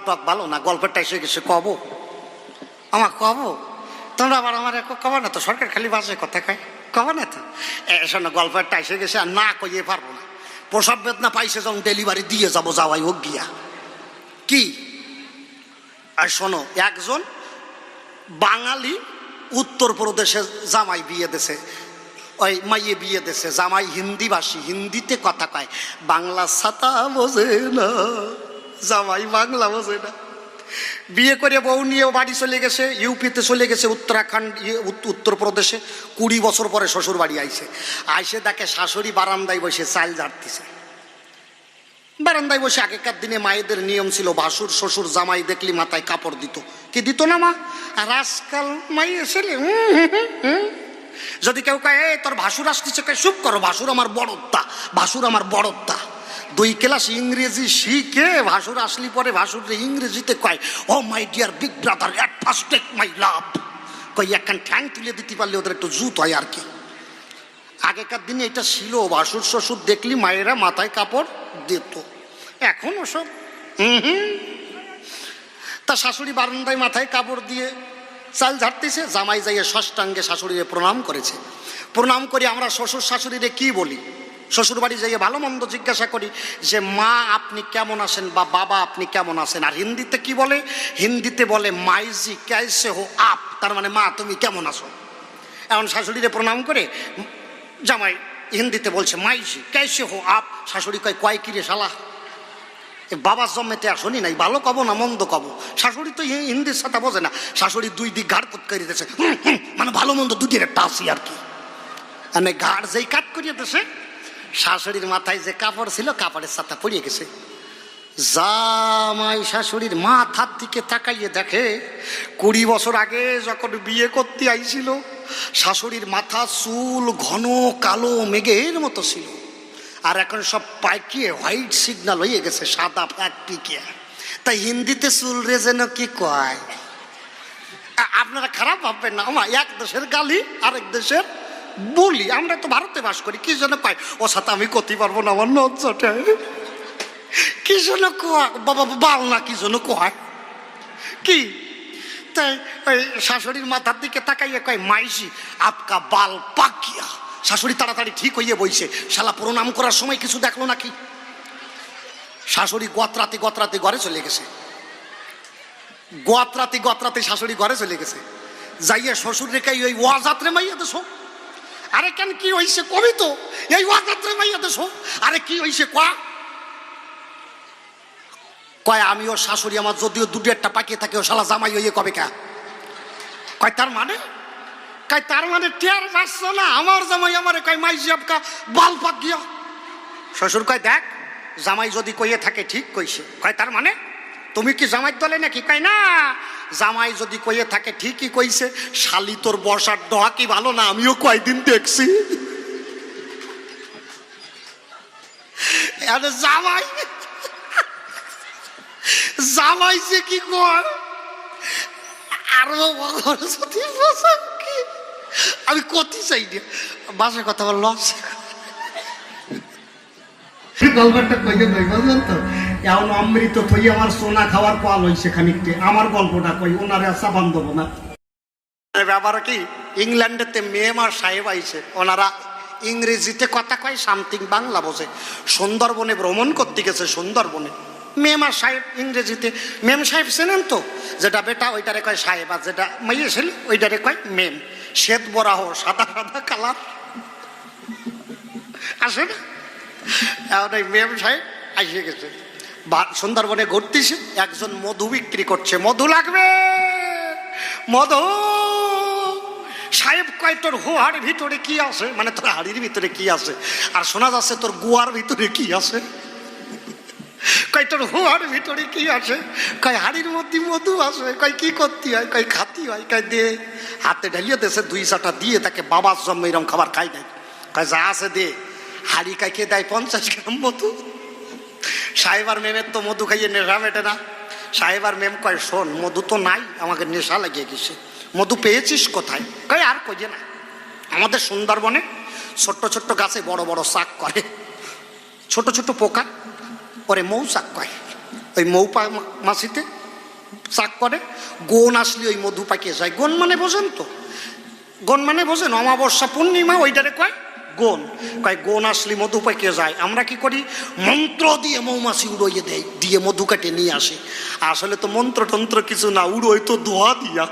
টক ভালো না, গল্পেরটা এসে গেছে কব আমার কব, তোমরা আবার আমার কব না তো, সরকার খালি বাজে কথা কয়, কব না তো। শোনো গল্পেরটা এসে গেছে আর না কইয়ে পারবো না। প্রসব বেদনা পাইছে যখন ডেলিভারি দিয়ে যাবো যাওয়াই হোক গিয়া কি। আর শোনো, একজন বাঙালি উত্তরপ্রদেশে জামাই বিয়ে দেছে, ওই মাইয়ে বিয়ে দেছে, জামাই হিন্দি ভাষী, হিন্দিতে কথা কয়, বাংলা ছাতা বোঝে না, জামাই বাংলা বোঝে না। বিয়ে করে বউ নিয়ে বাড়ি চলে গেছে, ইউপিতে চলে গেছে, উত্তরাখণ্ড উত্তরপ্রদেশে। 20 বছর পরে শ্বশুর বাড়ি আইসে, আইসে দেখে শাশুড়ি বারান্দায় বসে চাল ঝাড়তিছে। বারান্দায় বসে আগেকার দিনে মায়েদের নিয়ম ছিল, ভাসুর শ্বশুর জামাই দেখলি মাথায় কাপড় দিত, কি দিত না মা? আর আজকাল মাই এসেলে যদি কেউ কয় তোর ভাসুর আসতেছে, কয় চুপ করো, ভাসুর আমার বড়দা, ভাসুর আমার বড়দা। 2 ক্লাস ইংরেজি শিখে ভাসুর আসলি পরে ভাসুর ইংরেজিতে কয়, oh my dear big brother, at first take my love. কই একখান ঠ্যাং তুলে দিতে পারলে ওদের একটু জুত হয় আর কি। আগেকার দিনে এটা ছিল, ভাসুর শ্বশুর দেখলি মায়েরা মাথায় কাপড় দিত, এখন ওসব তা শাশুড়ি বারান্দায় মাথায় কাপড় দিয়ে চাল ঝাড়তেছে, জামাই যাইয়ে ষষ্ঠাঙ্গে শাশুড়িরে প্রণাম করেছে। প্রণাম করি আমরা শ্বশুর শাশুড়িরে কি বলি? শ্বশুর বাড়ি যাইয়ে ভালো মন্দ জিজ্ঞাসা করি যে মা আপনি কেমন আছেন বা বাবা আপনি কেমন আছেন। আর হিন্দিতে কি বলে? হিন্দিতে বলে মাইজি ক্যাসে হো আপ, তার মানে মা তুমি কেমন আছো। এখন শাশুড়িরে প্রণাম করে জামাই হিন্দিতে বলছে মাইজি ক্যাসে হো আপ। শাশুড়ি কয় কয় কিরে শালা, বাবার জন্মেতে আর শুনি নাই, ভালো কব না মন্দ কব। শাশুড়ি তো হিন্দির সাথে বোঝে না, শাশুড়ি 2 দিক ঘাড় কুট করিয়ে দিতেছে, মানে ভালো মন্দ দুটির একটা আসি আর কি। মানে ঘাড় যেই কাট করিয়ে দিতেছে, শাশুড়ির মাথায় যে কাপড় ছিল কাপড়ের সাথে পড়িয়ে গেছে। জামাই শাশুড়ির মাথার দিকে তাকাইয়ে দেখে 20 বছর আগে যখন বিয়ে করতে আইছিল শাশুড়ির মাথা চুল ঘন কালো মেঘের মতো ছিল, আর এখন সব পাইকিয়ে হোয়াইট সিগন্যাল হয়ে গেছে, সাদা ফ্যাট পিকিয়ে। তাই হিন্দিতে চুল রে যেন কি কয়। আপনারা খারাপ ভাববেন না, আমার এক দেশের গালি আরেক দেশের বলি, আমরা তো ভারতে বাস করি, কি জন্য কয় ও সাথে আমি করতে পারবো না, আমার নজ্জাটা কি জন্য কয় বাবা বাল না, কি জন্য কয় কি। তাই ওই শাশুড়ির মাথার দিকে তাকাইয়ে কয় মাইজি আপকা বাল পাক গিয়া। শাশুড়ি তাড়াতাড়ি ঠিক হইয়ে বইছে, শালা প্রণাম করার সময় কিছু দেখলো নাকি। শাশুড়ি গতরাতে গতরাতে ঘরে চলে গেছে, গতরাতে গতরাতে শাশুড়ি ঘরে চলে গেছে, যাইয়া শ্বশুর রেখে ওই ওয়াজাত্রে মাইয়া দেশো। আরে কেন কি হইছে কবি তো, এই ওয়াজাত্রে মাইয়া দেশো। আরে কি হইছে কয় আমি ওর শাশুড়ি, আমার যদিও 2-1টা পাকিয়ে থাকে, ও শালা জামাই হইয়ে কবে কা। কয় তার মানে, কয় তার মানে টের পাচ্ছ না আমার জামাই আমারে কয় মাইজি আপকা বাল পাক গিয়া। শ্বশুর কয় দেখ জামাই যদি কইয়ে থাকে ঠিক কইছে। কয় তার মানে তুমি কি জামাই দলে নাকি? কয় না, জামাই যদি কইয়ে থাকে ঠিকই কইছে, শালি তোর বসার ডহা কি ভালো না, আমিও কয়দিন দেখছি। জামাই জামাই যে কি কয় আরো আমি কতি চাই না, বাসে কথা বল লস গল্পটা কইতে কই বুঝলেন তো। এখন অমৃত থই আমার সোনা খাওয়ার পাল হইছে খানিকটা, আমার গল্পটা কই, ওনারে আশা বান্ধব না। ব্যাপার কি, ইংল্যান্ডেতে মেম আর সাহেব আইছে, ওনারা ইংরেজিতে কথা কয়, সামথিং বাংলা বোঝে। সুন্দরবনে ভ্রমণ করতে গেছে, সুন্দরবনে মেম আর সাহেব ইংরেজিতে। মেম সাহেব চেনেন তো, যেটা বেটা ওইটারে কয় সাহেব, আর যেটা মাইয়ে ছেলে ওইটারে কয় মেম। শ্বেত বরাহ সাদা সাদা কালার আসে না। এখন ওই মেম সাহেব আসে গেছে, সুন্দরবনে ঘুরতেছে, একজন মধু বিক্রি করছে, মধু লাগবে মধু। সাহেব কয় তোর হোহার ভিতরে কি আছে, মানে তোর হাড়ির ভিতরে কি আছে, আর শোনা যাচ্ছে তোর গুয়ার ভিতরে কি আছে। কয় তোর হোহার ভিতরে কি আছে, কয় হাড়ির মধ্যে মধু আছে। কয় কি করতে হয়, কয় খাতি হয়। কয় দে, হাতে ঢালিয়ে দেশে 2-4টা দিয়ে তাকে বাবার জন্ম এরকম খাবার খাই নাই। কয় যা আছে দে। হাড়ি কাইকে দেয় 50 গ্রাম মধু। সাহেব আর মেমের তো মধু খাইয়ে নেশা মেটে না। সাহেব আর মেম কয় শোন, মধু তো নাই, আমাকে নেশা লাগিয়ে গেছে, মধু পেয়েছিস কোথায়? কয় আর কইয়ে না, আমাদের সুন্দরবনে ছোট্ট ছোট্ট গাছে বড় বড় শাক করে, ছোট ছোট পোকা ওরে মৌচাক কয়। ওই মাছিতে চাক করে, গোন আসলে ওই মধু পাকিয়ে যায়। গোন মানে বোঝেন তো? গোন মানে বোঝেন? অমাবস্যা পূর্ণিমা ওইটারে কয় গোন। কয় গোন আসলে মধু পাকিয়ে যায়। আমরা কি করি? মন্ত্র দিয়ে মৌমাছি উড়িয়ে দেয়, দিয়ে মধু কাটে নিয়ে আসে। আসলে তো মন্ত্র তন্ত্র কিছু না, উড়োয় তো ধোয়া দিয়া।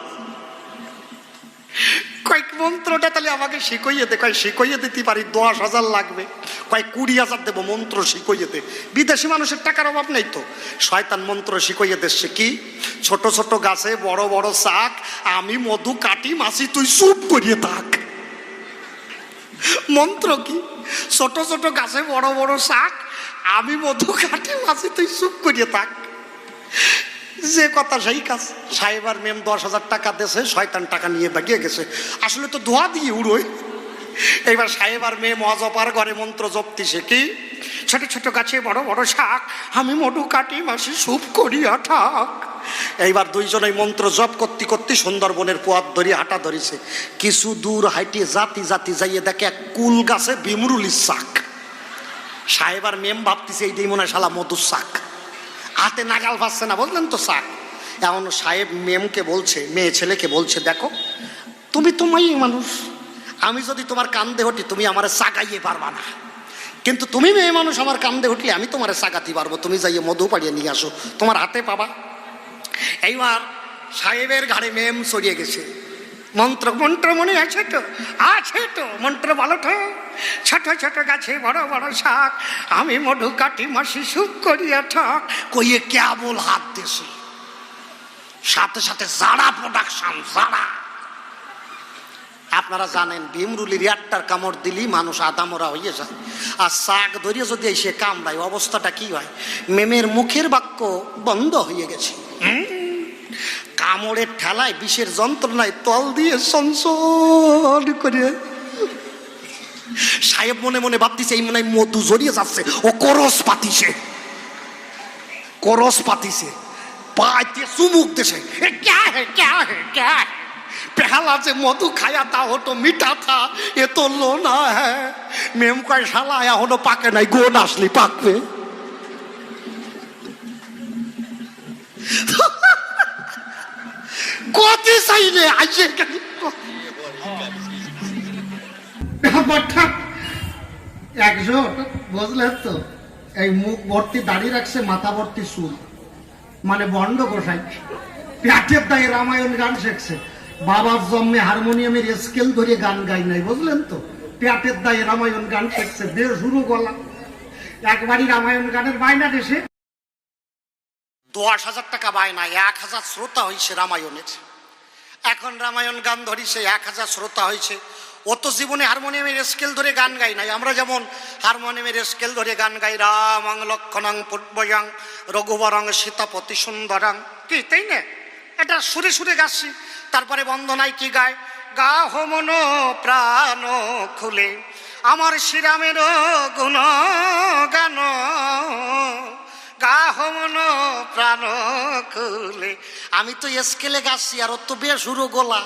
কয়েক মন্ত্রটা তাহলে আমাকে শিখাইয়ে দে। কয় শিখাইয়ে দিতে পারি, 10,000 লাগবে। কয় 20,000 দেবো মন্ত্র শিখাইয়ে দে। বিদেশি মানুষের টাকার অভাব নেই তো। শয়তান মন্ত্র শিখাইয়ে দিচ্ছে কি? ছোট ছোট গাছে বড় বড় শাক, আমি মধু কাটি মাছি, তুই চুপ করিয়ে থাক। মন্ত্র কি? ছোট ছোট গাছে বড় বড় শাক, আমি মধু কাটি মাছি, তুই চুপ করিয়ে থাক। যে কথা সেই কাজ। সাহেব আর মেম 10,000 টাকা দিয়েছে, শয়তান টাকা নিয়ে বাগিয়ে গেছে। আসলে তো ধোয়া দিয়ে উড়োয়। এইবার সাহেব আর মেয়ে মহাজপার ঘরে মন্ত্র জপতিছে কি? ছোট ছোট গাছে বড় বড় শাক, আমি মধু কাটি মাসি চুপ করিয়া থাক। এইবার দুইজনে মন্ত্র জপ করতে করতে সুন্দরবনের পোয়াত ধরি হাঁটা ধরিছে। কিছু দূর হাইটে জাতি জাতি যাইয়ে দেখে এক কুল গাছে বিমরুলির শাক। সাহেব আর মেম ভাবতেছে এইটাই মনে হয় শালা মধুর শাক। হাতে নাগাল পাচ্ছে না, বললেন তো শাক। এমন সাহেব মেমকে বলছে, মেয়ে ছেলেকে বলছে, দেখো তুমি তোমাই মানুষ, আমি যদি তোমার কান্দে হটি তুমি আমার সাগাইয়ে পারবা না, কিন্তু তুমি মেয়ে মানুষ আমার কান্দে উঠলে আমি তোমার সাগাতে পারবো। তুমি যাইয়ে মধু পাড়িয়ে নিয়ে আসো, তোমার হাতে পাবা। এইবার সাহেবের ঘাড়ে মেম চড়িয়ে গেছে। মন্ত্র মন্ত্র মনে আছে তো? আছে তো মন্ত্র, বলো তো। ছোট ছোট গাছে বড় বড় শাক, আমি মধু কাটি মাসি সুখ করিয়া ঠাক। কইয়ে কেবল হাত দিছে, সাথে সাথে জারা প্রোডাকশন, জারা। আপনারা জানেন ভীমরুলির একটার কামড় দিলেই মানুষ আদামরা হয়ে যায়। আর শাক ধরিয়ে যদি এসে কামড়ায় অবস্থাটা কি হয়? মেমের মুখের বাক্য বন্ধ হয়ে গেছে। কামড়ের ঠেলায় বিষের যন্ত্রণায় তল দিয়ে সনসন করে সাহেব মনে মনে ভাবতেছে এই মনে হয় মধু জড়িয়ে যাচ্ছে। ও করস পাতিছে, করস পাতিছে, পাইতে চুমুক দেশে। पहला से मधु खाया था वो तो मीठा था, ये तो लोना है। मेम का शाला आया हो पाके नहीं, गोन असली पाक पे। कोती सही ने आइए একজন বুঝলেন তো, এই মুখ ভর্তি দাড়ি রাখছে, মাথা ভর্তি চুল, মানে বন্ড গোসাই। পেটের দায়ে রামায়ণ গান শিখছে। বাবার জন্মে হারমোনিয়ামের স্কেল ধরে গান গাই নাই, বুঝলেন তো। পেটের দায়ে রামায়ণ গান শিখছে, বেশ শুরু গলা। একবারই রামায়ণ গানের বায়না দেশে 10,000 টাকা বায়না, 1,000 শ্রোতা হয়েছে রামায়ণের। এখন রামায়ণ গান ধরিছে, 1,000 শ্রোতা হয়েছে। ও তো জীবনে হারমোনিয়ামের স্কেল ধরে গান গাই নাই। আমরা যেমন হারমোনিয়ামের স্কেল ধরে গান গাই, রামাং লক্ষণাং পূর্বয়াং রঘুবরং সীতাপতি সুন্দরাং, কি তাই না? এটা সুরে সুরে গাচ্ছি। তারপরে বন্দনায় কি গায়? গা হো মন প্রাণ খুলে আমার শ্রীরামের গুণ গান, গা হো মন প্রাণ খুলে। আমি তো স্কেলে গাচ্ছি আর ও তো বেসুরো গোলা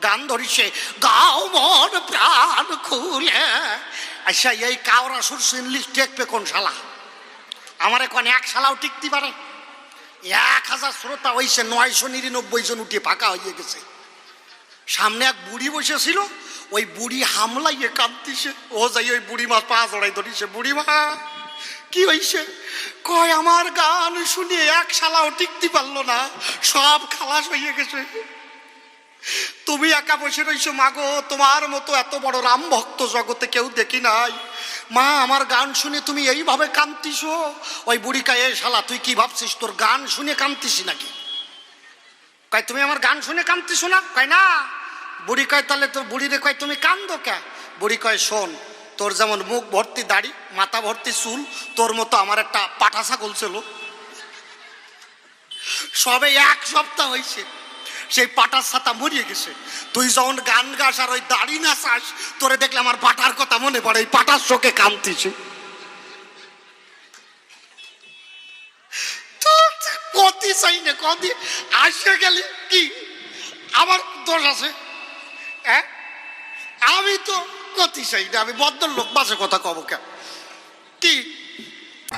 গান ধরিছে, গাও মন প্রাণ খুলে। আচ্ছা এই কাওরা সুর ইংলিশ টেকবে কোন শালা? আমার এখন এক শালাও টিকতে পারে? 1,000 শ্রোতা হয়েছে, 999 জন উঠে ফাঁকা হয়ে গেছে। সামনে এক বুড়ি বসেছিল, ওই বুড়ি হামলাইয়ে কাঁদতিছে। ও যাই ওই বুড়ি মা পা জড়াই ধরিছে। বুড়ি মা কি হয়েছে? কয় আমার গান শুনে এক শালাও টিকতে পারলো না, সব খালাস হয়ে গেছে। তুমি একা বসে রইছো মাগো, তোমার মতো এত বড় রাম ভক্ত জগতে কেউ দেখি নাই। মা আমার গান শুনে তুমি এইভাবে কাঁদতিস? ওই বুড়ি কয়, এ শালা তুই কি ভাবছিস তোর গান শুনে কাঁদতিস নাকি? কয় তুমি আমার গান শুনে কাঁদতিস না? কয় না। বুড়ি কয় তাহলে তোর বুড়িরে কয় তুমি কান্দো কে? বুড়ি কয় শোন, তোর যেমন মুখ ভর্তি দাড়ি, মাথা ভর্তি চুল, তোর মতো আমার একটা পাঠা ছাগল ছিল। সবে 1 সপ্তাহ হয়েছে, সেই পাটার ছাতা মরিয়ে গেছে। তুই যখন গান গাস আর ওই দাড়ি না চাস, তোরে দেখলে আমার পাটার কথা মনে পড়ে, এই পাটার চোখে কাঁদতিছে। কতি চাই না, কতি আসে গেলি কি আমার দোষ আছে? আমি তো কতি চাই না, আমি বদ্ধ লোক, বাসে কথা কব কে? কি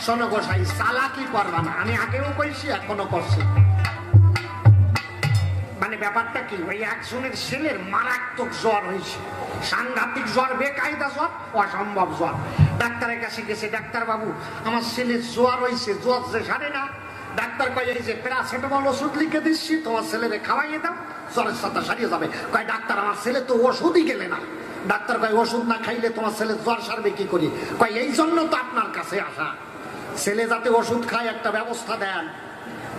শোনো গোসাই, চালাকি করবা না, আমি আগেও কইছি এখনো করছি। মানে ব্যাপারটা কি, ওই একজনের ছেলের মারাত্মক জ্বর হয়েছে, সাংঘাতিক জ্বর, বেকায়দা জ্বর, অসম্ভব জ্বর। ডাক্তারের কাছে গেছে, ডাক্তার বাবু আমার ছেলের জ্বর হয়েছে, জ্বর যে সারে না। ডাক্তার কয় এই যে প্যারাসিটামল ওষুধ লিখে দিচ্ছি, তোমার ছেলেরে খাওয়াইয়ে দাও, জ্বরের সাথে সারিয়ে যাবে। কয় ডাক্তার আমার ছেলে তো ওষুধই গেলে না। ডাক্তার কয় ওষুধ না খাইলে তোমার ছেলে জ্বর সারবে কি করি? কয় এই জন্য তো আপনার কাছে আসা, ছেলে যাতে ওষুধ খায় একটা ব্যবস্থা দেন।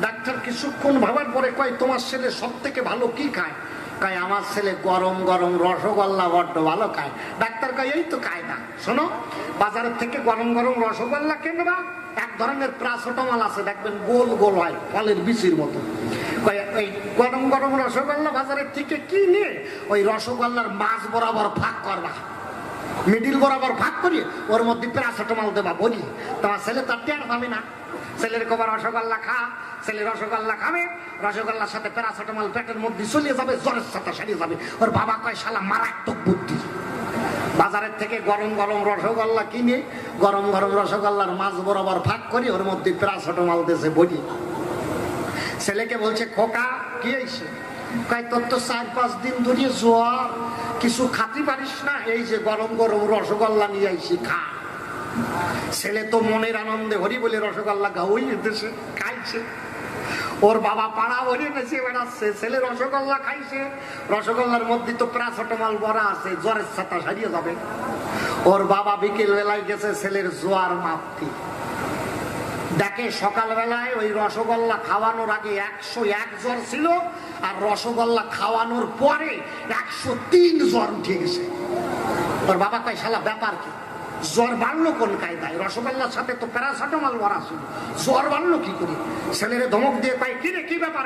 ডাক্তার কিছুক্ষণ ভাবার পরে কয় তোমার ছেলে সব থেকে ভালো কি খায়? কয় আমার ছেলে গরম গরম রসগোল্লা বড্ড ভালো খায়। ডাক্তার কয় এই তো কায়দা, শোনো বাজারের থেকে গরম গরম রসগোল্লা কিনবা, এক ধরনের প্যারাসিটামল আছে দেখবেন গোল গোল হয় ফলের বিচির মতো। কয় ওই গরম গরম রসগোল্লা বাজারের থেকে কিনে ওই রসগোল্লার মাছ বরাবর ফাঁক করবা, মিডিল বরাবর ভাগ করি, ওর মধ্যে প্যারাসিটামল দেবা বলি, তোমার ছেলে তার টের পাবে না। ছেলের কবার রসগোল্লা খা, ছেলে রসগোল্লা খাবে, রসগোল্লার সাথে প্যারাসিটামল পেটের মধ্যে চলিয়ে যাবে, জ্বরের সাথে সারিয়ে যাবে। ওর বাবা কয় শালা মারাত্মক বুদ্ধি। বাজারের থেকে গরম গরম রসগোল্লা কিনে গরম গরম রসগোল্লার মাছ বরাবর ভাগ করি, ওর মধ্যে প্যারাসিটামল দিয়েছে বলি। ছেলেকে বলছে খোকা কি হয়েছে? কয় তোর তো 4-5 দিন ধরে জ্বর, কিছু খাতে পারিস না, এই যে গরম গরম রসগোল্লা নিয়ে আইছি খা। ছেলে তো মনের আনন্দে হরি বলে রসগোল্লা গাওই দেশে খাইছে। ওর বাবা পাড়া ভরে নেচে বেড়াচ্ছে, ছেলে রসগোল্লা খাইছে, রসগোল্লার মধ্যে তো প্যারাসিটামল ভরা আছে, জ্বরের ছাতা সারিয়ে যাবে। ওর বাবা বিকেল বেলায় গেছে ছেলের জ্বর মাপতে, দেখে সকালবেলায় ওই রসগোল্লা খাওয়ানোর আগে 101 জ্বর ছিল, আর রসগোল্লা খাওয়ানোর পরে 103 জ্বর উঠে গেছে। ওর বাবা কয় শালা ব্যাপার কি, জ্বর বাড়লো কোন কায়দায়? রসগোল্লার সাথে তো প্যারাসিটামল ভরা ছিল, জ্বর বাড়লো কি করে? ছেলেরে ধমক দিয়ে কয় কি রে কি ব্যাপার,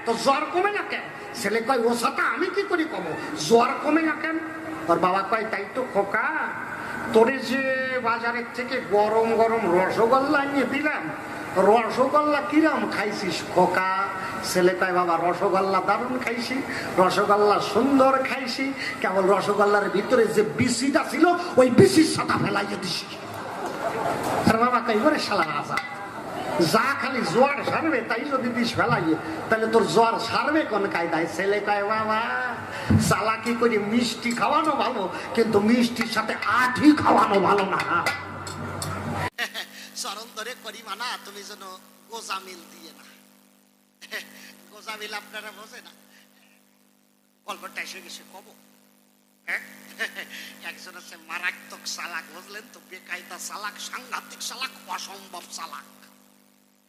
তো জ্বর কমে না কেন? ছেলে কয় ও সাথে আমি কি করি কমো, জ্বর কমে না কেন? ওর বাবা কয় তাই তো খোকা, তোরে যে বাজারের থেকে গরম গরম রসগোল্লা নিয়ে দিলাম, রসগোল্লা কিরম খাইছিস খোকা? ছেলে কয় বাবা রসগোল্লা দারুণ খাইছি, রসগোল্লা সুন্দর খাইছি, কেবল রসগোল্লার ভিতরে যে বিচিটা ছিল ওই বিচির সাথে ফেলাইয়ে দিছি। আর বাবা কই ওরে শালা রাজা, যা খালি জ্বর সারবে তাই যদি দিস ফেলাইয়ে, তাহলে তোর জ্বর সারবে কোন কায়দায়? ছেলে কয় বাবা চালাকি করে মিষ্টি খাওয়ানো ভালো, কিন্তু মিষ্টির সাথে আঠি খাওয়ানো ভালো না। চরণ ধরে করি মানা, তুমি যেন গোজামিল দিয়ে না। গোজামিল আপনারা বোঝে না, গল্পটা এসে গেছে কব। একজন আছে মারাত্মক চালাক, বুঝলেন তো, বেকায়দা চালাক, সাংঘাতিক চালাক, অসম্ভব চালাক।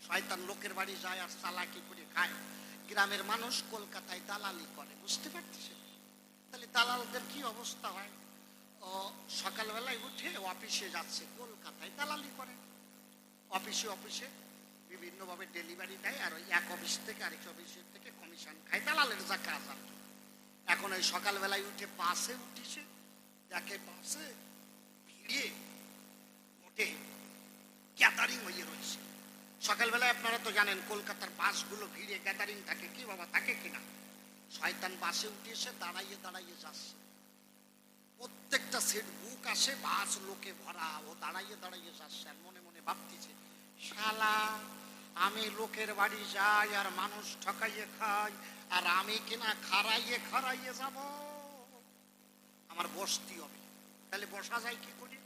শয়তান লোকের বাড়ি যায় আর চালাকি করে খায়। গ্রামের মানুষ কলকাতায় দালালি করে, বুঝতে পারতেছে? তাহলে দালালদের কি অবস্থা হয়? ও সকালবেলায় উঠে অফিসে যাচ্ছে, কলকাতায় দালালি করে। অফিসে বিভিন্ন ভাবে ডেলিভারি দেয়, আর ওই এক অফিস থেকে আরেক অফিসের থেকে কমিশন খায়, দালালের যা কাজ আর কি। এখন ওই সকালবেলায় উঠে বাসে উঠেছে, দেখে বাসে ভিড়ে মোটে গ্যাদারিং হয়ে রয়েছে। সকালবেলায় আপনারা তো জানেন কলকাতার বাসগুলো ভিড়ে গ্যাদারিং থাকে, কি বাবা থাকে কিনা? শয়তান বাসে উঠেছে, দাঁড়াইয়ে দাঁড়াইয়ে যাচ্ছে, প্রত্যেকটা সিট বুক আসে, বাস লোকে ভরা, ও দাঁড়াইয়ে দাঁড়াইয়ে যাচ্ছে। আর মনে মনে ভাবতেছে শালা আমি লোকের বাড়ি যাই আর মানুষ ঠকাইয়ে খাই, আর আমি কিনা খারাইয়ে যাব, আমার বসতে হবে। তাহলে বসা যায় কি করে?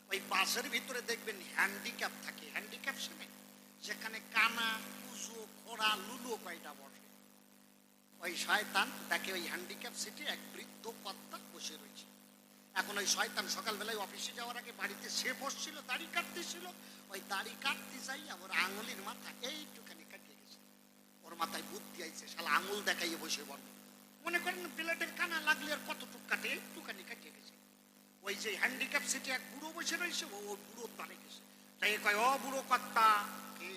ওই বাসের ভিতরে দেখবেন হ্যান্ডিক্যাপ থাকে, হ্যান্ডিক্যাপ শুনে যেখানে কানা কুজো খোড়া লুলো কয়টা বসে। ওই শয়তান দেখে ওই হ্যান্ডিক্যাপ সিটে এক বৃদ্ধ কর্তা বসে রয়েছে। এখন ওই শয়তান সকালবেলায় অফিসে যাওয়ার আগে বাড়িতে সে বসছিল, দাড়ি কাটতেছিল, ওই দাড়ি কাটতে যাই ওর আঙুলের মাথা এইটুখানি কাটিয়ে গেছে। ওর মাথায় বুদ্ধি আইছে, শালা আঙুল দেখাইয়ে বসে বল। মনে করেন প্লেটের কানা লাগলে আর কতটুক কাটে, একটুখানি কাটিয়ে গেছে। ওই যে হ্যান্ডিক্যাপ সিটে এক বুড়ো বসে রয়েছে, ও বুড়ো দাঁড়িয়ে গেছে। তাই কয় ও বুড়ো কর্তা কি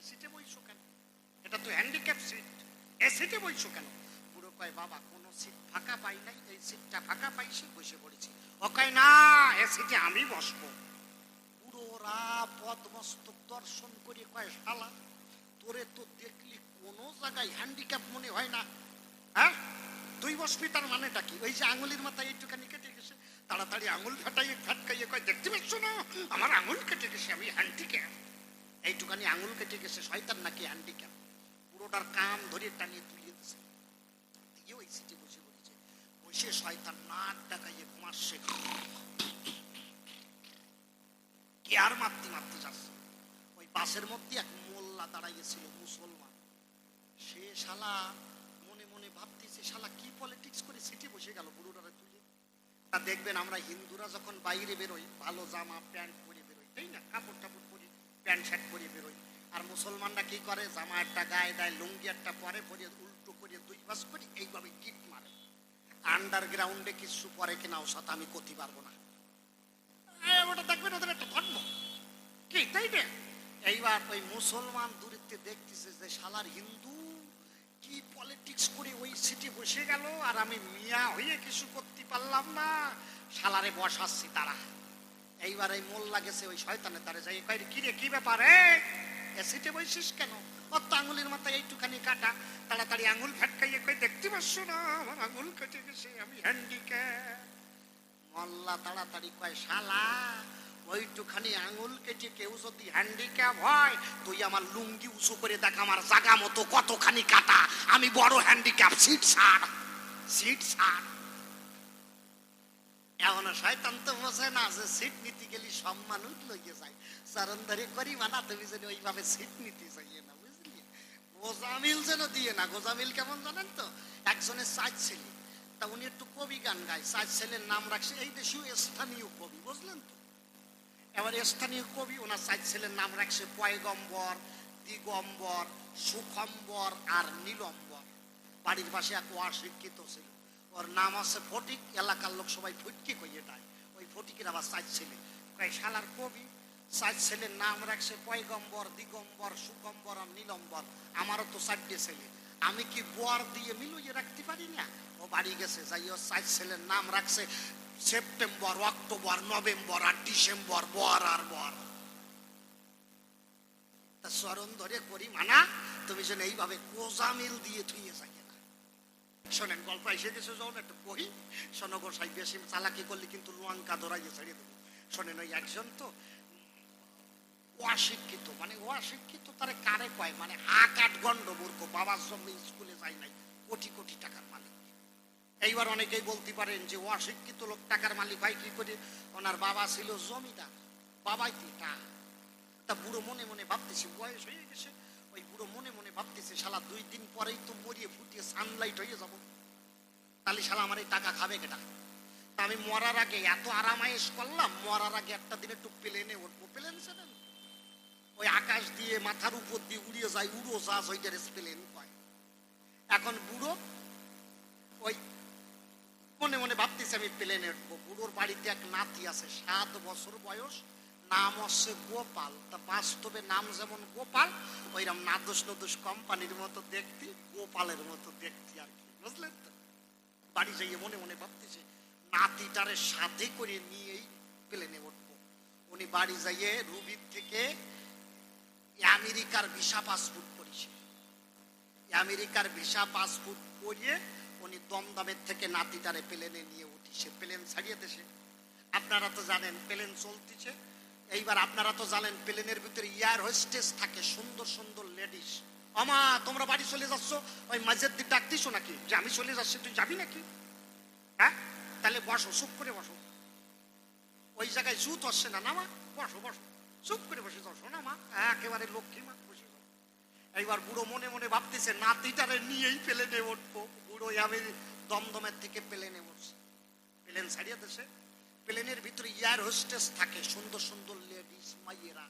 সিটে বইছো কেন? এটা তো হ্যান্ডিক্যাপ সিট, এ সিটে বইছো কেন? বুড়ো কয় বাবা কোনো সিট ফাঁকা পাই নাই, এই সিটটা ফাঁকা পাইছি বসে পড়েছি। ও কয় না, এ সিটে আমি বসবো। বুড়োরা পদ্মস্তক দর্শন করে কয় শালা তোরে তো দেখলি কোনো জায়গায় হ্যান্ডিক্যাপ মনে হয় না, হ্যাঁ তুই বসবি, তার মানেটা কি? ওই যে আঙুলির মাথায় একটুখানি কেটে গেছে, তাড়াতাড়ি আঙুল ফাটকাইয়ে কয়, দেখতে পাচ্ছ না আমার আঙুল কেটে গেছে, আমি হ্যান্ডিক্যাপ। এইটুখানি আঙুল কেটে গেছে, শয়তান নাকি হ্যান্ডিক্যাপ। পুরোটার কান ধরে টানিয়ে তুলিয়ে দিছে, দিয়ে ওই সিটে বসে পড়েছে। বসে শয়তান নাক ডাকাইয়ে ঘুমাচ্ছে, কে আর মারতে মারতে যাচ্ছে। ওই বাসের মধ্যে এক মোল্লা দাঁড়াইয়েছিল, মুসলমান। সে শালা মনে মনে ভাবতেছে, শালা কি পলিটিক্স করে সিটে বসে গেল বুড়োটারে তুলে। তা দেখবেন আমরা হিন্দুরা যখন বাইরে বেরোই, ভালো জামা প্যান্ট পরে বেরোই, তাই না, কাপড় টাপড় পরে প্যান্ট শার্ট পরে বেরোই। আর মুসলমানরা কি করে, জামা একটা গায়ে দেয়, লুঙ্গি একটা পরে পরে উল্টো করে দুই বাস করে এইভাবে গিট মারে। আন্ডারগ্রাউন্ডে কিছু পরে কিনা ও সাথে আমি করতে পারবো না। ওটা দেখবেন ওদের একটা ধর্ম, কি তাই না? এইবার ওই মুসলমান দূরত্বে দেখতেছে যে শালার হিন্দু কি পলিটিক্স করে ওই সিটে বসে গেল, আর আমি মিয়া হয়ে কিছু করতে পারলাম না, শালারে বসাচ্ছি তারা। এইবার এই মোল্লা গেছে ওই শয়তানের দ্বারে যাই, কয় কি রে, কি ব্যাপার, এ সিটে বসিস কেন? ওর তো আঙুলের মাথায় এইটুখানি কাটা। তাড়াতাড়ি আঙুল ফাটকাইয়ে কয়, দেখতে পাচ্ছ না আমার আঙুল কেটে গেছে, আমি হ্যান্ডিক্যাপ। মোল্লা তাড়াতাড়ি কয়, শালা ওইটুখানি আঙুল কেটে কেউ যদি হ্যান্ডিক্যাপ হয়, তুই আমার লুঙ্গি উঁচু করে দেখ আমার জাগা মতো কতখানি কাটা, আমি বড় হ্যান্ডিক্যাপ, সিট ছাড়, সিট ছাড়। এমন শয়তান তো বোঝে না যে সিট নিতে গেলে সব মানুষ লইয়ে যায়, চরণ ধরে করি মানা, তুমি যেন ওইভাবে সিট নিতে চাইয়ে না, বুঝলি? গোজামিল যেন দিয়ে না। গোজামিল কেমন জানেন তো, একজনের 4 ছেলে, তা উনি একটু কবি গান গায়, 4 ছেলের নাম রাখছে এই দেশীয় স্থানীয় কবি, বুঝলেন তো? এবার স্থানীয় কবি ওনার 4 ছেলের নাম রাখছে পয়গম্বর, দিগম্বর, সুখম্বর আর নীলম্বর। বাড়ির পাশে এক অশিক্ষিত ছিল, ওর নাম আছে ফটিক, এলাকার লোক সবাই ফুটকি কইয়ে ডায়। ওই ফটিকের আবার 4 ছেলে, কয় শালার কবি 4 ছেলের নাম রাখছে পয়গম্বর, দিগম্বর, সুখম্বর আর নীলম্বর, আমারও তো 4টে ছেলে, আমি কি বর দিয়ে মিলিয়ে রাখতে পারি না? ও বাড়ি গেছে, যাই ও 4 ছেলের নাম রাখছে সেপ্টেম্বর, অক্টোবর, নভেম্বর আর ডিসেম্বর, বর আর বর। তা চরণ ধরে করি মানা, তুমি যেন এইভাবে কোজামিল দিয়ে থুয়ে যাই না। শোনেন, গল্প এসে গেছে যখন একটু কহি, শোনো গোসাই, বেশি চালাকি করলে কিন্তু লঙ্কা ধরাইয়ে ছাড়িয়ে দেবো। শোনেন, ওই একজন তো অশিক্ষিত, মানে অশিক্ষিত তারে কারে কয়, মানে আকাট গন্ড মূর্খ, বাবার জন্য স্কুলে যায় নাই, কোটি কোটি টাকার মালিক। এইবার অনেকেই বলতে পারেন যে অশিক্ষিত লোক টাকার মালিক হয় কি করে? ওনার বাবা ছিল জমিদার, বাবাই তা। তা বুড়ো মনে মনে ভাবতেছে, বয়স হয়ে গেছে, ওই বুড়ো মনে মনে ভাবতেছে, শালা 2 দিন পরেই তো মরিয়ে ফুটিয়ে সানলাইট হয়ে যাব, তাহলে শালা আমার এই টাকা খাবে কেটা? তা আমি মরার আগে এত আরামায়েশ করলাম, মরার আগে একটা দিন একটু প্লেনে উঠবো। প্লেন ছিলেন ওই আকাশ দিয়ে মাথার উপর দিয়ে উড়িয়ে যায়, উড়োজাহাজ, ওইটার প্লেন কয়। এখন বুড়ো ওই মনে মনে ভাবতেছে আমি প্লেনে উঠবো। বুড়োর বাড়িতে এক নাতি আছে, 7 বছর বয়স, নাম হচ্ছে গোপাল। তা বাস্তবে নাম যেমন গোপাল, ওইরকম নাদুস নদুস কোম্পানির মতো দেখতে, গোপালের মতো দেখতে আর কি, বুঝলেন তো? বাড়ি যাইয়ে মনে মনে ভাবতেছে নাতিটারে সাথে করে নিয়েই প্লেনে উঠবো। উনি বাড়ি যাইয়ে রুবির থেকে আমেরিকার ভিসা পাসপোর্ট করেছে। আমেরিকার ভিসা পাসপোর্ট করিয়ে উনি দমদমের থেকে নাতিটারে প্লেনে নিয়ে উঠিছে, প্লেন ছাড়িয়ে দেশে। আপনারা তো জানেন প্লেন চলতেছে। এইবার আপনারা তো জানেন প্লেনের ভিতরে এয়ার হোস্টেস থাকে, সুন্দর সুন্দর লেডিস। আমা তোমরা বাড়ি চলে যাচ্ছ, ওই মাঝের দিক ডাকতিস নাকি যে আমি চলে যাচ্ছি, তুই যাবি নাকি? হ্যাঁ, তাহলে বসো, চুপ করে বসো, ওই জায়গায় জুত হচ্ছে না, নামা, বসো বসো, চুপ করে বসে যাও, শোনা মা, একেবারে লক্ষ্মী মা, বসে যাও। এইবার বুড়ো মনে মনে ভাবতেছে নাতিটারে নিয়েই প্লেনে উঠবো। বুড়ো আমি দমদমের থেকে প্লেনে উঠছে, প্লেন ছাড়িয়ে দেশে। প্লেনের ভিতরে এয়ার হোস্টেস থাকে, সুন্দর সুন্দর লেডিস মাইয়েরা,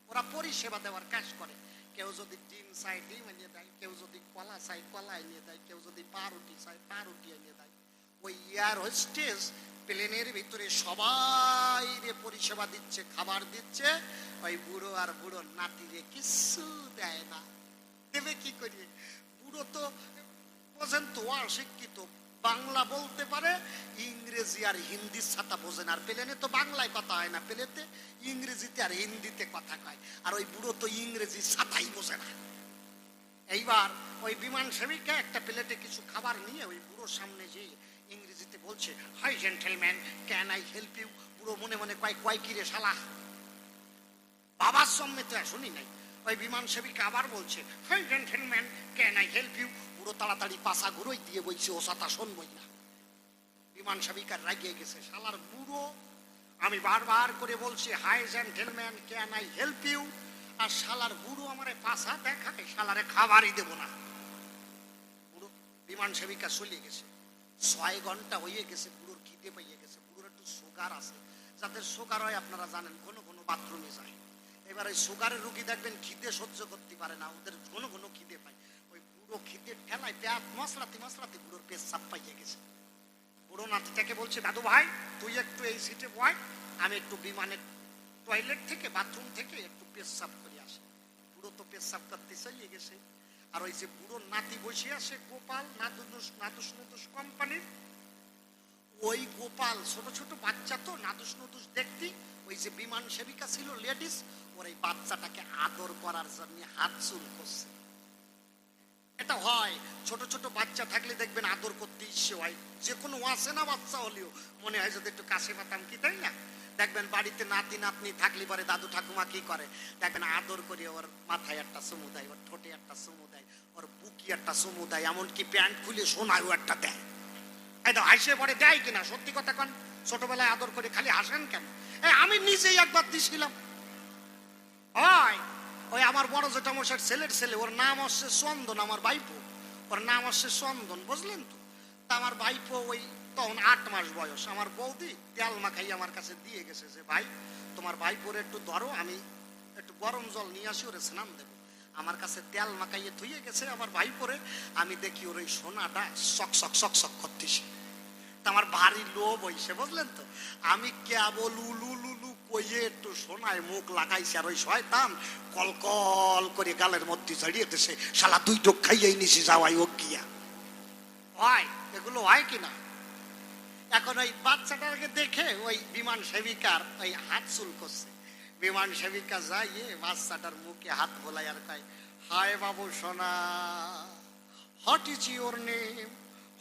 ওরা পরিষেবা দেওয়ার কাজ করে। কেউ যদি ডিম চাই ডিম এনে দেয়, কেউ যদি কলা চাই কলা এনে দেয়, কেউ যদি পাউরুটি চাই পাউরুটি এনে দেয়। ওই এয়ার হোস্টেস প্লেনের ভিতরে সবাই রে পরিষেবা দিচ্ছে, খাবার দিচ্ছে। ওই বুড়ো আর বুড়ো নাতিরে কিছু দেয় না, দেবে কি করিয়ে? বুড়ো তো বোঝেন তো অশিক্ষিত, বাংলা বলতে পারে, ইংরেজি আর হিন্দির ছাতা বোঝেন। আর প্লেনে তো বাংলায় কথা হয় না, প্লেনেতে ইংরেজিতে আর হিন্দিতে কথা কয়। আর ওই বুড়ো তো ইংরেজি ছাতাই বোঝে না। এইবার ওই বিমান সেবিকা একটা প্লেটে কিছু খাবার নিয়ে ওই বুড়োর সামনে যেয়ে ইংরেজিতে বলছে, hi gentleman, can I help you? বুড়ো মনে মনে কয়, কয় কি রে শালা, বাবার সম্মে তো শুনি নাই। ওই বিমান সেবিকা আবার বলছে, hi gentleman, can I help you? বুড়ো তাড়াতাড়ি পাশা ঘুরোই দিয়ে বলছে, ও সাথা শুনবই না। বিমান সেবিকার রাগিয়ে গেছে, শালার বুড়ো আমি বারবার করে বলছি hi gentleman, can I help you, আর শালার বুড়ো আমারে পাশা দেখায়, শালারে খাবারই দেবো না। বুড়ো বিমান সেবিকা চলে গেছে, 6 ঘন্টা হয়ে গেছে, বুড়োর খিদে পাইয়ে গেছে। বুড়োর একটু সুগার আছে, যাদের সুগার হয় আপনারা জানেন ঘন ঘন বাথরুমে যায়। এবার ওই সুগারের রুগী দেখবেন খিদে সহ্য করতে পারে না, ওদের ঘন ঘন খিদে পায়। ওই বুড়ো খিদে ঠেলায় পেট মশলাতে মশলাতে বুড়োর পেট সাপ পাইয়ে গেছে। বুড়ো নাতিটাকে বলছে, দাদু ভাই তুই একটু এই সিটে বয়, আমি একটু বিমানের টয়লেট থেকে বাথরুম থেকে একটু পেশাব করে আসি। বুড়ো তো পেশাব করতে চালিয়ে গেছে। আর ওই যে বুড়োর নাতি বসে আছে গোপাল, নাদুস নদুস কোম্পানির, ওই গোপাল ছোট ছোট বাচ্চা তো নাদুস নদুস দেখতি, ওই যে বিমান সেবিকা ছিল লেডিস, ওর এই বাচ্চাটাকে আদর করার জন্য হাত চুল করছে। এটা হয়, ছোট ছোট বাচ্চা থাকলে দেখবেন আদর করতে ইচ্ছে হয়, যে কোনো আসে না বাচ্চা হলেও মনে হয় যদি একটু কাছে পাতাম কি, তাই না? দেখবেন বাড়িতে নাতি নাতনি থাকলে পরে দাদু ঠাকুমা কি করে, দেখবেন আদর করে ওর মাথায় একটা চুমু দেয়, ওর ঠোঁটে একটা চুমু দেয়, ওর বুকি একটা চুমু দেয়, এমনকি প্যান্ট খুলে সোনায়ও একটা দেয়। এই তো হাসে পরে দেয় কিনা, সত্যি কথা কন, ছোটবেলায় আদর করে খালি হাসেন কেন? আমি নিজেই একবার দিছিলাম। হয় ওই আমার বড় যেটা মশার ছেলের ছেলে, ওর নাম হচ্ছে চন্দন, আমার ভাইপো, ওর নাম হচ্ছে চন্দন, বুঝলেন তো? তা আমার ভাইপো ওই তখন 8 মাস বয়স, আমার বৌদি তেল মাখাই আমার কাছে দিয়ে গেছে যে ভাই তোমার ভাইপোরে একটু ধরো, আমি একটু গরম জল নিয়ে আসি, ওরে স্নান দেবো। আমার কাছে তেল মাখাইয়ে ধুয়ে গেছে আমার ভাইপোরে, আমি দেখি ওর ওই সোনাটা শক শক শক শক করতেছে। আমার ভারী লোভ হইছে, বুঝলেন তো? আমি কেবল উলুলুলু কইয়ে একটু সোনায় মুখ লাগাইছি, আর ওই শয়তান কলকল করে গালের মধ্যে জড়িয়ে দিছে, শালা 2 ঢোক খাইয়েই নিছি যাওয়াই ও গিয়া। হয় এগুলো হয় কিনা? এখন ওই বাচ্চাটাকে দেখে ওই বিমান সেবিকার ওই হাত চুল করছে। বিমান সেবিকা যাইয়ে বাচ্চাটার মুখে হাত বোলাই আর কয়, হাই বাবু সোনা, what is your name,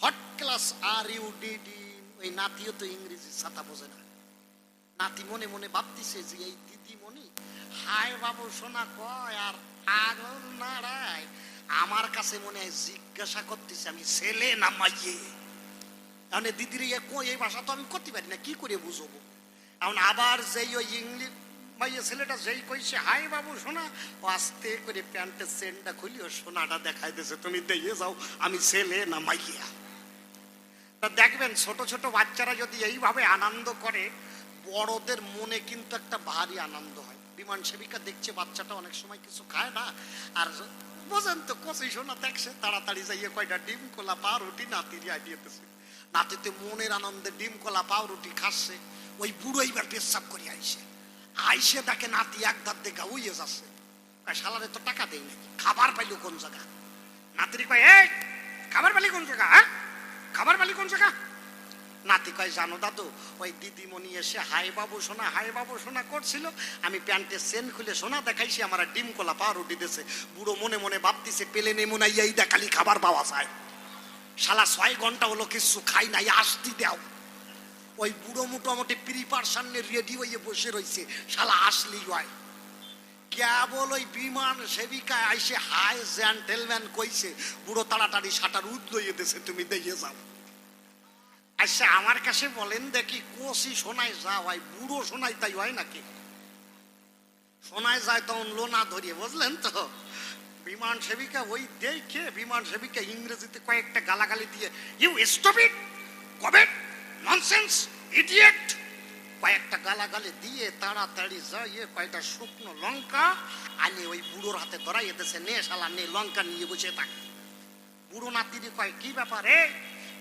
what class are you doing? ওই নাতিও তো ইংরেজি ছাতা বোঝে না। নাতি মনে মনে ভাবতেছে যে এই দিদিমণি হাই বাবু সোনা কয় আর আঙুল নাড়ায়, আমার কাছে মনে হয় জিজ্ঞাসা করতেছে আমি ছেলে না মাইয়ে। তাহলে দিদির এই ভাষা তো আমি করতে পারি না, কি করে বুঝবো? এখন আবার যেই ওই ইংলিশ মাইয়ে ছেলেটা যেই কইছে হাই বাবু সোনা, ও আস্তে করে প্যান্টের চেনটা খুলি ও সোনাটা দেখাই দিয়েছে, তুমি দিয়ে যাও আমি ছেলে না মাইয়া। তা দেখবেন ছোট ছোট বাচ্চারা যদি এইভাবে আনন্দ করে, বড়দের মনে কিন্তু একটা ভারী আনন্দ হয়। বিমান সেবিকা দেখছে বাচ্চাটা অনেক সময় কিছু খায় না, আর বোঝেন তো কচি সোনা দেখছে, তাড়াতাড়ি যাইয়ে কয়টা ডিম কলা পাউরুটি নাতির আইডিয়েতেছে। নাতিতে মনের আনন্দে ডিম কলা পাউরুটি খাচ্ছে। ওই বুড়ো এইবার পেশাব করে আইসে দেখে নাতি এক ধার দেখা উইয়ে যাচ্ছে, শালারে তো টাকা দেই নাকি, খাবার পাইলো কোন জায়গা? নাতির কয়, এই খাবার পালি কোন জায়গা? হ্যাঁ খাবার পালি কোন জায়গা? নাতি কয়, জানো দাদু ওই দিদিমণি এসে হাই বাবু সোনা করছিল, আমি প্যান্টের চেন খুলে সোনা দেখাইছি, আমার ডিম কলা পাউরুটি দিয়েছে। বুড়ো মনে মনে ভাবতেছে পেলে নেমুনাই এই দেখালি খাবার পাওয়া যায়, শালা 6 ঘন্টা হলো কিছু খাই নাই, আসতি দাও। ওই বুড়ো মোটামুটি প্রিপারেশন রেডি হয়ে বসে রয়েছে, শালা আসলি হয়। কেবল ওই বিমান সেবিকা আইসে হাই জেন্টেলম্যান কইছে, বুড়ো তাড়াতাড়ি শাটার উদলইয়ে দিয়েছে, তুমি দিয়ে যাও। আচ্ছা আমার কাছে বলেন দেখি, কষি সোনায় যা হয় বুড়ো সোনায় তাই হয় নাকি? সোনায় যায় তখন লোনা ধরিয়ে, বুঝলেন তো? বিমান সেবিকা ওই দেখে বিমান সেবিকা ইংরেজিতে কয়েকটা গালাগালি দিয়ে, ইউ স্টুপিড, গবেট, ননসেন্স, ইডিয়েট, কয়েকটা গালাগালি দিয়ে তাড়াতাড়ি যাইয়ে কয়েকটা শুকনো লঙ্কা আনি ওই বুড়োর হাতে ধরাইয়ে দিয়েছে, নে শালা নে, লঙ্কা নিয়ে বসে থাক। বুড়ো নাতিনি কয়, কি ব্যাপারে?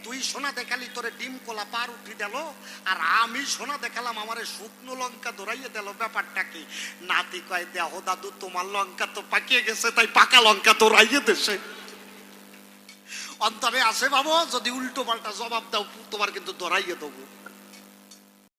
তুই সোনা দেখালি তোরে ডিম কলা পার উঠি দিল, আর আমি সোনা দেখালাম আমারে শুকনো লঙ্কা ধরাইয়ে দিল, ব্যাপারটা কি? নাতি কয়, দেহ দাদু তোমার লঙ্কা তো পাকিয়ে গেছে, তাই পাকা লঙ্কা ধরাইয়ে দেশে। অন্তরে আসে বাবু, যদি উল্টো পাল্টা জবাব দাও তোমার কিন্তু ধরাইয়ে দেবো।